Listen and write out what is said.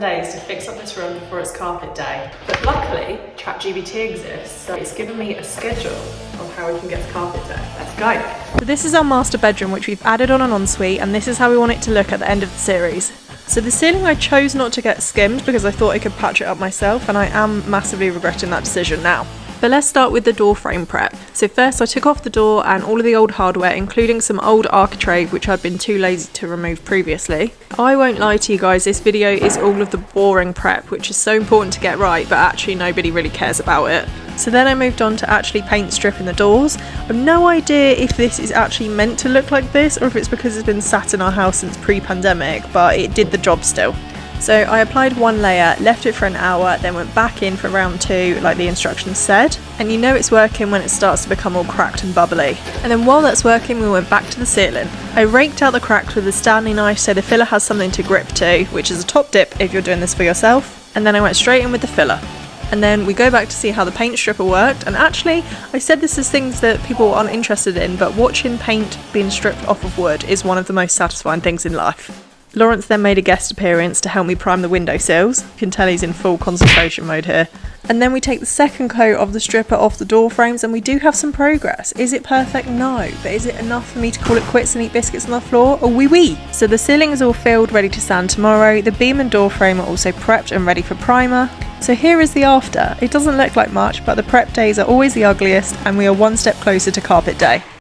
7 days to fix up this room before it's carpet day. But luckily, ChatGPT exists, so it's given me a schedule of how we can get to carpet day. Let's go. So this is our master bedroom, which we've added on an ensuite, and this is how we want it to look at the end of the series. So the ceiling I chose not to get skimmed because I thought I could patch it up myself, and I am massively regretting that decision now. But let's start with the door frame prep. So first I took off the door and all of the old hardware, including some old architrave which I'd been too lazy to remove previously. I won't lie to you guys, this video is all of the boring prep, which is so important to get right, but actually nobody really cares about it. So then I moved on to actually paint stripping the doors. I've no idea if this is actually meant to look like this or if it's because it's been sat in our house since pre-pandemic, but it did the job still. So I applied one layer, left it for an hour, then went back in for round 2 like the instructions said. And you know it's working when it starts to become all cracked and bubbly. And then while that's working, we went back to the ceiling. I raked out the cracks with a Stanley knife so the filler has something to grip to, which is a top tip if you're doing this for yourself. And then I went straight in with the filler. And then we go back to see how the paint stripper worked, and actually I said this is things that people aren't interested in, but watching paint being stripped off of wood is one of the most satisfying things in life. Lawrence then made a guest appearance to help me prime the windowsills. You can tell he's in full concentration mode here. And then we take the second coat of the stripper off the door frames, and we do have some progress. Is it perfect? No. But is it enough for me to call it quits and eat biscuits on the floor? Oh, oui. So the ceiling is all filled, ready to sand tomorrow. The beam and door frame are also prepped and ready for primer. So here is the after. It doesn't look like much, but the prep days are always the ugliest, and we are one step closer to carpet day.